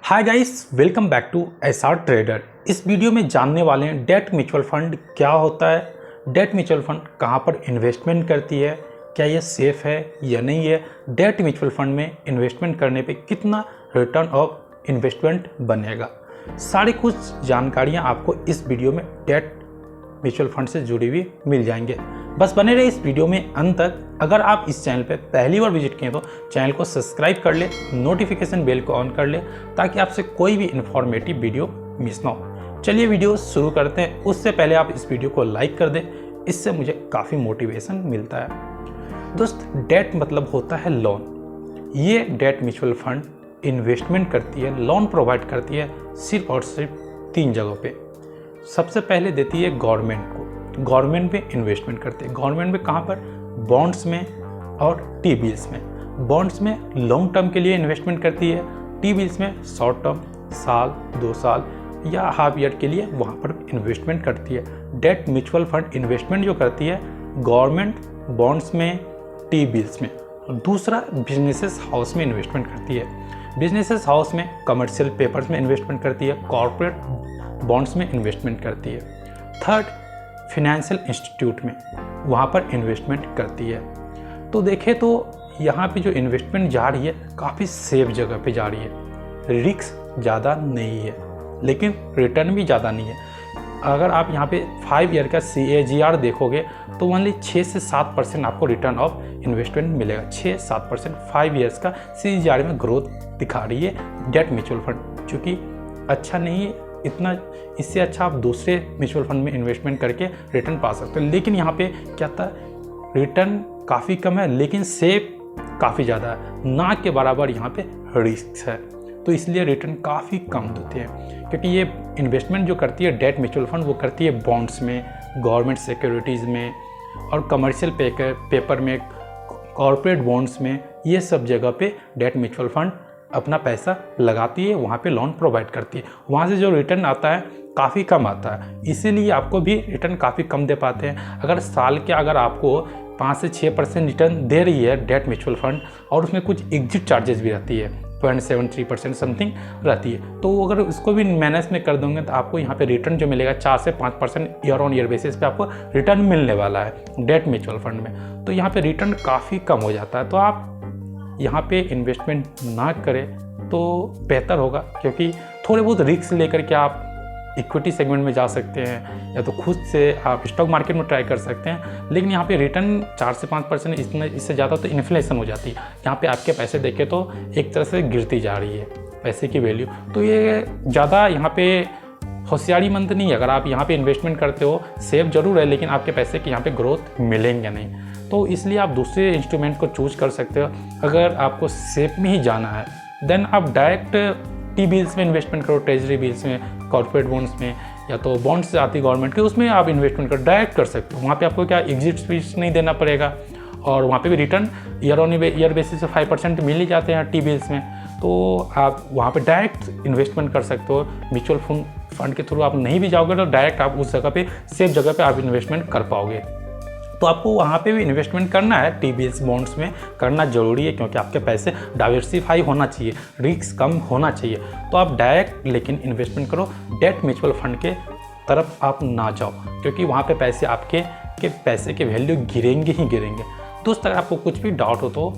Hi guys, welcome back to SR trader. इस video में जानने वाले हैं डेट म्यूचुअल फंड क्या होता है, डेट म्यूचुअल फंड कहां पर इन्वेस्टमेंट करती है, क्या ये सेफ़ है या नहीं है, डेट म्यूचुअल फंड में इन्वेस्टमेंट करने पे कितना रिटर्न ऑफ इन्वेस्टमेंट बनेगा। सारी कुछ जानकारियां आपको इस वीडियो में डेट म्यूचुअल फंड से जुड़ी हुई मिल जाएंगे। बस बने रहे इस वीडियो में अंत तक। अगर आप इस चैनल पर पहली बार विजिट किए तो चैनल को सब्सक्राइब कर ले, नोटिफिकेशन बेल को ऑन कर ले ताकि आपसे कोई भी इन्फॉर्मेटिव वीडियो मिस ना हो। चलिए वीडियो शुरू करते हैं। उससे पहले आप इस वीडियो को लाइक कर दें, इससे मुझे काफ़ी मोटिवेशन मिलता है। दोस्त, डेट मतलब होता है लोन। ये डेट म्यूचुअल फंड इन्वेस्टमेंट करती है, लोन प्रोवाइड करती है सिर्फ और सिर्फ 3 जगहों पे। सबसे पहले देती है गवर्नमेंट को, गवर्नमेंट में इन्वेस्टमेंट करती है। गवर्नमेंट में कहाँ पर? बॉन्ड्स में और टी बिल्स में। बॉन्ड्स में लॉन्ग टर्म के लिए इन्वेस्टमेंट करती है, टी बिल्स में शॉर्ट टर्म, साल 2 साल या हाफ ईयर के लिए वहाँ पर इन्वेस्टमेंट करती है। डेट म्यूचुअल फंड इन्वेस्टमेंट जो करती है गवर्नमेंट बॉन्ड्स में, टी बिल्स में। दूसरा, बिजनेसेस हाउस में इन्वेस्टमेंट करती है। बिजनेसेस हाउस में कमर्शियल पेपर्स में इन्वेस्टमेंट करती है, कॉर्पोरेट बॉन्ड्स में इन्वेस्टमेंट करती है। थर्ड, फिनेंशियल इंस्टीट्यूट में, वहाँ पर इन्वेस्टमेंट करती है। तो देखें तो यहाँ पे जो इन्वेस्टमेंट जा रही है काफ़ी सेफ जगह पे जा रही है। रिस्क ज़्यादा नहीं है लेकिन रिटर्न भी ज़्यादा नहीं है। अगर आप यहाँ पे 5 ईयर का CAGR देखोगे तो ओनली 6 से 7% आपको रिटर्न ऑफ इन्वेस्टमेंट मिलेगा। 6-7% 5 ईयर्स का CAGR में ग्रोथ दिखा रही है डेट म्यूचुअल फंड, जो कि अच्छा नहीं है इतना। इससे अच्छा आप दूसरे म्यूचुअल फंड में इन्वेस्टमेंट करके रिटर्न पा सकते हो। लेकिन यहाँ पे क्या था, रिटर्न काफ़ी कम है लेकिन सेफ काफ़ी ज़्यादा है, ना के बराबर यहाँ पे रिस्क है। तो इसलिए रिटर्न काफ़ी कम होते हैं, क्योंकि ये इन्वेस्टमेंट जो करती है डेट म्यूचुअल फंड वो करती है बॉन्ड्स में, गवर्नमेंट सिक्योरिटीज़ में और कमर्शियल पेपर में, कॉर्पोरेट बॉन्ड्स में। ये सब जगह पे डेट म्यूचुअल फंड अपना पैसा लगाती है, वहाँ पे लोन प्रोवाइड करती है। वहाँ से जो रिटर्न आता है काफ़ी कम आता है, इसीलिए आपको भी रिटर्न काफ़ी कम दे पाते हैं। अगर साल के अगर आपको 5 से 6% रिटर्न दे रही है डेट म्यूचुअल फंड और उसमें कुछ एग्जिट चार्जेस भी रहती है, 0.73% समथिंग रहती है, तो अगर उसको भी मैनेज में कर दोगे तो आपको यहाँ पे रिटर्न जो मिलेगा 4 से 5% ईयर ऑन ईयर बेसिस पे आपको रिटर्न मिलने वाला है डेट म्यूचुअल फंड में। तो यहाँ पे रिटर्न काफ़ी कम हो जाता है। तो आप यहाँ पे इन्वेस्टमेंट ना करें तो बेहतर होगा, क्योंकि थोड़े बहुत रिस्क लेकर के आप इक्विटी सेगमेंट में जा सकते हैं या तो खुद से आप स्टॉक मार्केट में ट्राई कर सकते हैं। लेकिन यहाँ पे रिटर्न 4 से 5%, इससे ज़्यादा तो इन्फ्लेशन हो जाती है। यहाँ पे आपके पैसे देखे तो एक तरह से गिरती जा रही है पैसे की वैल्यू। तो ये ज़्यादा यहाँ पे होशियारी मंद नहीं है। अगर आप यहाँ पे इन्वेस्टमेंट करते हो, सेफ जरूर है लेकिन आपके पैसे की यहाँ पे ग्रोथ मिलेंगे नहीं। तो इसलिए आप दूसरे इंस्ट्रूमेंट को चूज कर सकते हो। अगर आपको सेफ में ही जाना है देन आप डायरेक्ट टी बिल्स में इन्वेस्टमेंट करो, ट्रेजरी बिल्स में, कॉर्पोरेट बॉन्ड्स में, या तो बॉन्ड्स आती है गवर्नमेंट के, उसमें आप इन्वेस्टमेंट कर डायरेक्ट कर सकते हो। वहाँ पे आपको क्या एग्जिट फीस नहीं देना पड़ेगा और वहाँ पे भी return year on year basis से 5% मिल ही जाते हैं टी बिल्स में। तो आप वहाँ पे डायरेक्ट इन्वेस्टमेंट कर सकते हो। म्यूचुअल फंड के थ्रू आप नहीं भी जाओगे तो डायरेक्ट आप उस जगह पे, सेफ जगह पे आप इन्वेस्टमेंट कर पाओगे। तो आपको वहाँ पे भी इन्वेस्टमेंट करना है, टी बिल्स बॉन्ड्स में करना जरूरी है, क्योंकि आपके पैसे डाइवर्सिफाई होना चाहिए, रिस्क कम होना चाहिए। तो आप डायरेक्ट लेकिन इन्वेस्टमेंट करो, डेट म्यूचुअल फंड के तरफ आप ना जाओ, क्योंकि वहाँ पे पैसे आपके पैसे के वैल्यू गिरेंगे ही गिरेंगे। दोस्त, अगर आपको कुछ भी डाउट हो तो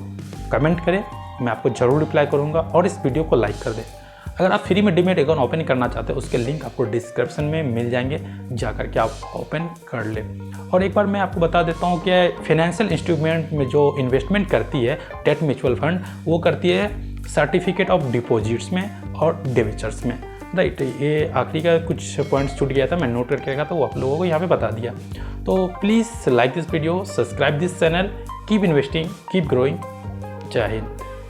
कमेंट करें, मैं आपको ज़रूर रिप्लाई करूँगा, और इस वीडियो को लाइक कर दें। अगर आप फ्री में डीमैट अकाउंट ओपन करना चाहते हैं उसके लिंक आपको डिस्क्रिप्शन में मिल जाएंगे, जाकर के आप ओपन कर लें। और एक बार मैं आपको बता देता हूँ कि फाइनेंशियल इंस्ट्रूमेंट में जो इन्वेस्टमेंट करती है डेट म्यूचुअल फंड, वो करती है सर्टिफिकेट ऑफ डिपॉजिट्स में और डिबेंचर्स में। राइट, ये आखिरी का कुछ पॉइंट्स छूट गया था, मैं नोट करके रखा था, वो आप लोगों को यहाँ पे बता दिया। तो please like this video, subscribe this channel, keep investing, keep growing. जय हिंद।